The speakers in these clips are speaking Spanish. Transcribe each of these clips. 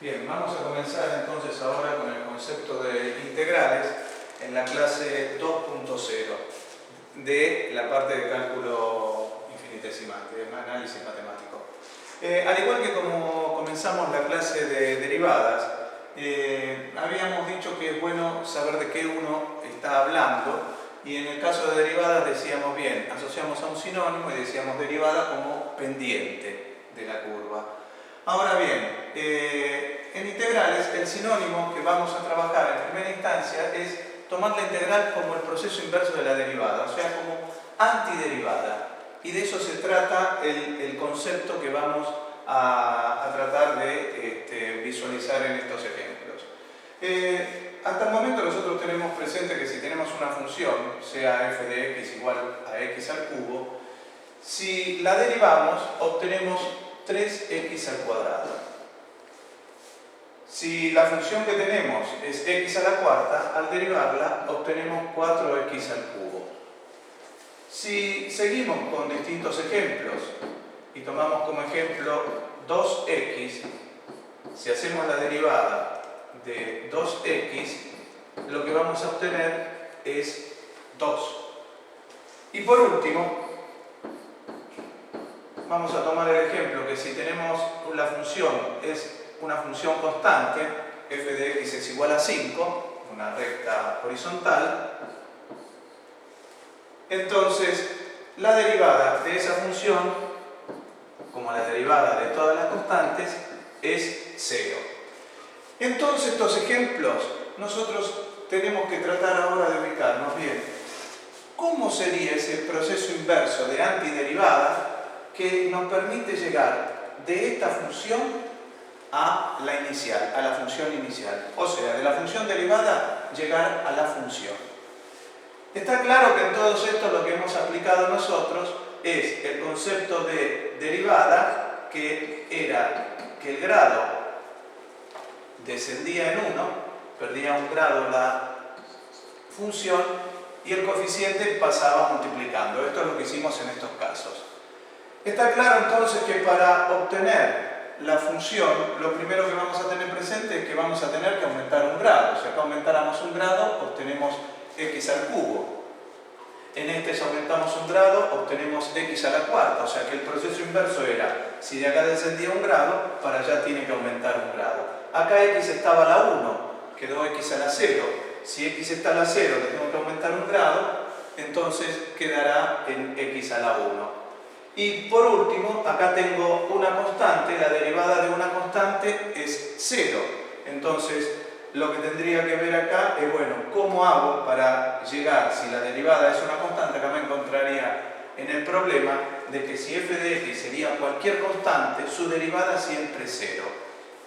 Bien, vamos a comenzar entonces ahora con el concepto de integrales en la clase 2.0 de la parte de cálculo infinitesimal, de análisis matemático. Al igual que como comenzamos la clase de derivadas, habíamos dicho que es bueno saber de qué uno está hablando, y en el caso de derivadas decíamos bien, asociamos a un sinónimo y decíamos derivada como pendiente de la curva. Ahora bien, en integrales el sinónimo que vamos a trabajar en primera instancia es tomar la integral como el proceso inverso de la derivada, o sea, como antiderivada. Y de eso se trata el concepto que vamos a tratar de visualizar en estos ejemplos. Hasta el momento nosotros tenemos presente que si tenemos una función, sea f de x igual a x al cubo, si la derivamos obtenemos 3x al cuadrado. Si la función que tenemos es x a la cuarta, al derivarla obtenemos 4x al cubo. Si seguimos con distintos ejemplos y tomamos como ejemplo 2x, si hacemos la derivada de 2x, lo que vamos a obtener es 2. Y por último, vamos a tomar el ejemplo que si tenemos la función es una función constante, f de x es igual a 5, una recta horizontal, entonces la derivada de esa función, como la derivada de todas las constantes, es 0. Entonces estos ejemplos nosotros tenemos que tratar ahora de ubicarnos bien. ¿Cómo sería ese proceso inverso de antiderivada que nos permite llegar de esta función a la inicial, a la función inicial? O sea, de la función derivada llegar a la función. Está claro que en todos estos lo que hemos aplicado nosotros es el concepto de derivada, que era que el grado descendía en 1, perdía un grado la función y el coeficiente pasaba multiplicando. Esto es lo que hicimos en estos casos. Está claro entonces que para obtener la función, lo primero que vamos a tener presente es que vamos a tener que aumentar un grado. Si acá aumentáramos un grado, obtenemos x al cubo. En este, si aumentamos un grado, obtenemos x a la cuarta. O sea que el proceso inverso era, si de acá descendía un grado, para allá tiene que aumentar un grado. Acá x estaba a la 1, quedó x a la 0. Si x está a la 0, le tengo que aumentar un grado, entonces quedará en x a la 1. Y por último, acá tengo una constante, la derivada de una constante es 0. Entonces, lo que tendría que ver acá es, bueno, ¿cómo hago para llegar? Si la derivada es una constante, acá me encontraría en el problema de que si f de x sería cualquier constante, su derivada siempre es 0.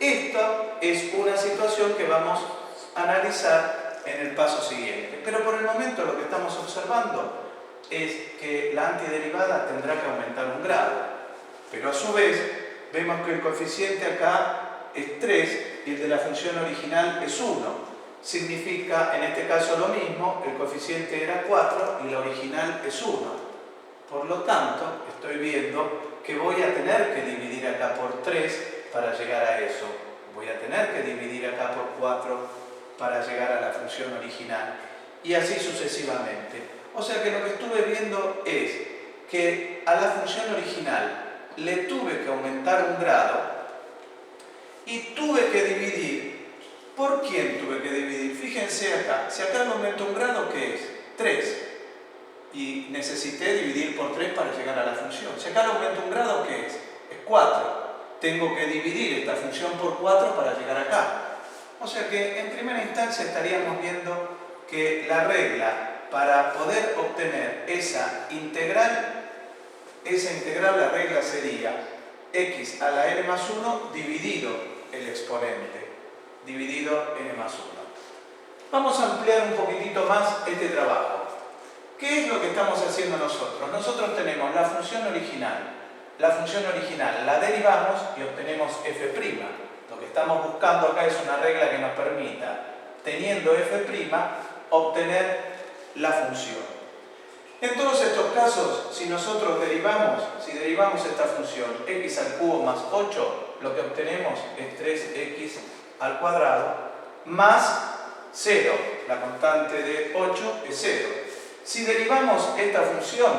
Esta es una situación que vamos a analizar en el paso siguiente. Pero por el momento lo que estamos observando es que la antiderivada tendrá que aumentar un grado, pero a su vez vemos que el coeficiente acá es 3 y el de la función original es 1. Significa en este caso lo mismo, el coeficiente era 4 y la original es 1. Por lo tanto, estoy viendo que voy a tener que dividir acá por 3 para llegar a eso. Voy a tener que dividir acá por 4 para llegar a la función original y así sucesivamente. O sea que lo que estuve viendo es que a la función original le tuve que aumentar un grado y tuve que dividir. ¿Por quién tuve que dividir? Fíjense acá, si acá le aumento un grado, ¿qué es? 3. Y necesité dividir por 3 para llegar a la función. Si acá le aumento un grado, ¿qué es? Es 4. Tengo que dividir esta función por 4 para llegar acá. O sea que en primera instancia estaríamos viendo que la regla para poder obtener esa integral, la regla sería x a la n más 1 dividido el exponente, dividido n más 1. Vamos a ampliar un poquitito más este trabajo. ¿Qué es lo que estamos haciendo nosotros? Nosotros tenemos la función original. La función original la derivamos y obtenemos f'. Lo que estamos buscando acá es una regla que nos permita, teniendo f', obtener la función. En todos estos casos, si nosotros derivamos esta función x al cubo más 8, lo que obtenemos es 3x al cuadrado más 0. La constante de 8 es 0. Si derivamos esta función,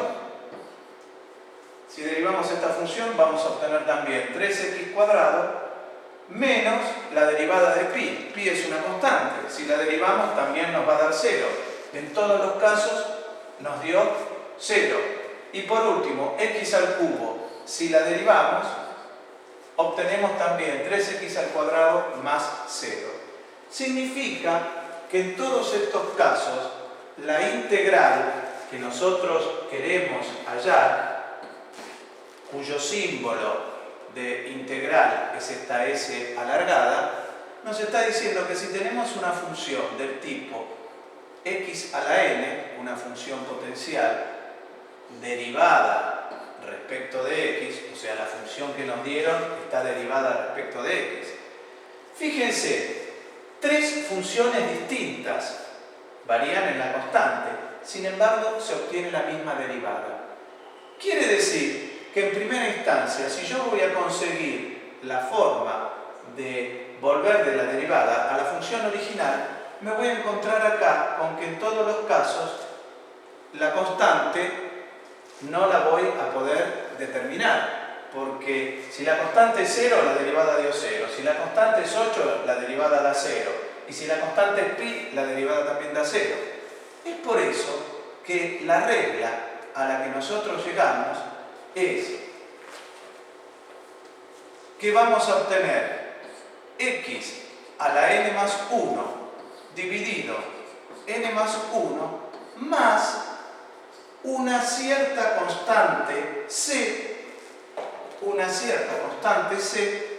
vamos a obtener también 3x cuadrado menos la derivada de pi. Pi es una constante. Si la derivamos también nos va a dar 0. En todos los casos nos dio 0. Y por último, x al cubo. Si la derivamos, obtenemos también 3x al cuadrado más 0. Significa que en todos estos casos, la integral que nosotros queremos hallar, cuyo símbolo de integral es esta s alargada, nos está diciendo que si tenemos una función del tipo x a la n, una función potencial derivada respecto de x, o sea, la función que nos dieron está derivada respecto de x. Fíjense, tres funciones distintas varían en la constante, sin embargo se obtiene la misma derivada. Quiere decir que en primera instancia, si yo voy a conseguir la forma de volver de la derivada a la función original, me voy a encontrar acá con que en todos los casos la constante no la voy a poder determinar, porque si la constante es 0, la derivada dio 0, si la constante es 8, la derivada da 0, y si la constante es pi, la derivada también da 0. Es por eso que la regla a la que nosotros llegamos es que vamos a obtener x a la n más 1 dividido n más 1 más una cierta constante c,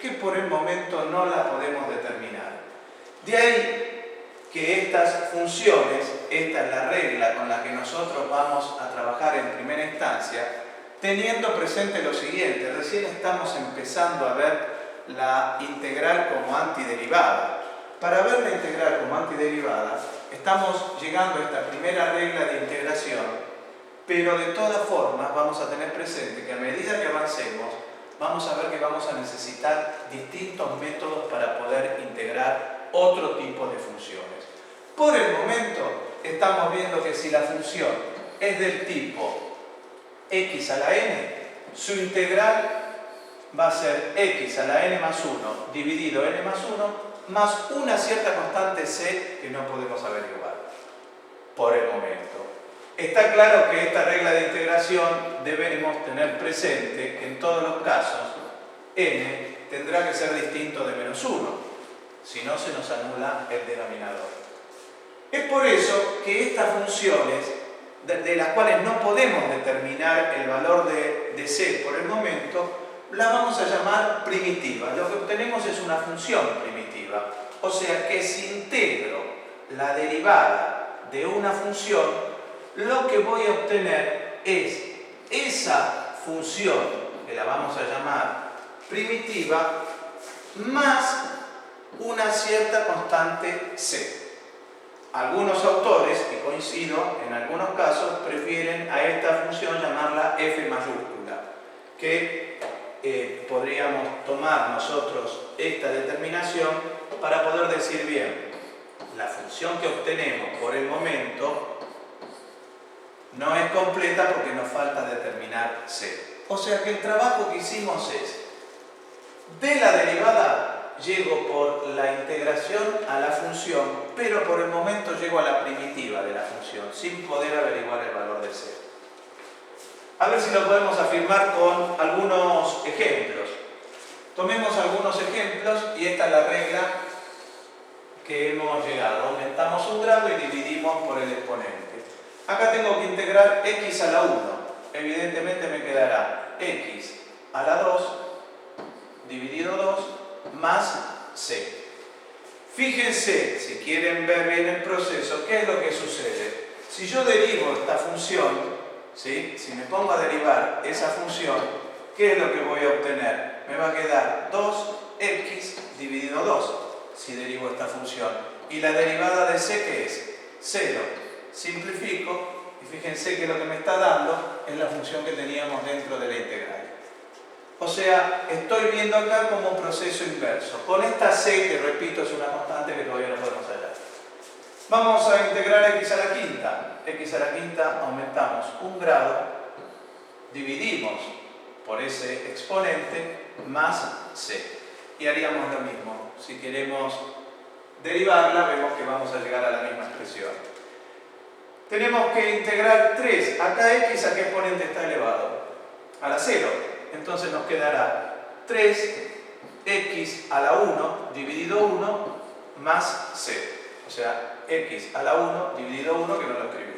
que por el momento no la podemos determinar. De ahí que estas funciones, esta es la regla con la que nosotros vamos a trabajar en primera instancia, teniendo presente lo siguiente: recién estamos empezando a ver la integral como antiderivada. Para ver la integral como antiderivada, estamos llegando a esta primera regla de integración, pero de todas formas vamos a tener presente que a medida que avancemos, vamos a ver que vamos a necesitar distintos métodos para poder integrar otro tipo de funciones. Por el momento, estamos viendo que si la función es del tipo x a la n, su integral va a ser x a la n más 1 dividido n más 1 más una cierta constante c que no podemos averiguar por el momento. Está claro que esta regla de integración debemos tener presente que en todos los casos n tendrá que ser distinto de menos 1, si no se nos anula el denominador. Es por eso que estas funciones, de las cuales no podemos determinar el valor de c por el momento, las vamos a llamar primitivas. Lo que obtenemos es una función primitiva, o sea que si integro la derivada de una función, lo que voy a obtener es esa función, que la vamos a llamar primitiva, más una cierta constante c. Algunos autores, y coincido, en algunos casos prefieren a esta función llamarla f mayúscula, que podríamos tomar nosotros esta determinación para poder decir bien, la función que obtenemos por el momento no es completa porque nos falta determinar c. O sea que el trabajo que hicimos es, de la derivada llego por la integración a la función, pero por el momento llego a la primitiva de la función, sin poder averiguar el valor de c. A ver si lo podemos afirmar con algunos ejemplos. Tomemos algunos ejemplos y esta es la regla que hemos llegado. Aumentamos un grado y dividimos por el exponente. Acá tengo que integrar x a la 1. Evidentemente me quedará x a la 2 dividido 2 más c. Fíjense, si quieren ver bien el proceso, ¿qué es lo que sucede? Si yo derivo esta función, ¿sí? Si me pongo a derivar esa función, ¿qué es lo que voy a obtener? Me va a quedar 2x dividido 2, si derivo esta función. ¿Y la derivada de c qué es? 0. Simplifico y fíjense que lo que me está dando es la función que teníamos dentro de la integral. O sea, estoy viendo acá como un proceso inverso. Con esta c, que repito es una constante que todavía no podemos hallar. Vamos a integrar x a la quinta. X a la quinta aumentamos 1 grado, dividimos por ese exponente más c. Y haríamos lo mismo. Si queremos derivarla, vemos que vamos a llegar a la misma expresión. Tenemos que integrar 3. Acá x a qué exponente está elevado? A la 0. Entonces nos quedará 3x a la 1 dividido 1 más c. O sea, x a la 1 dividido 1, que no lo escribimos.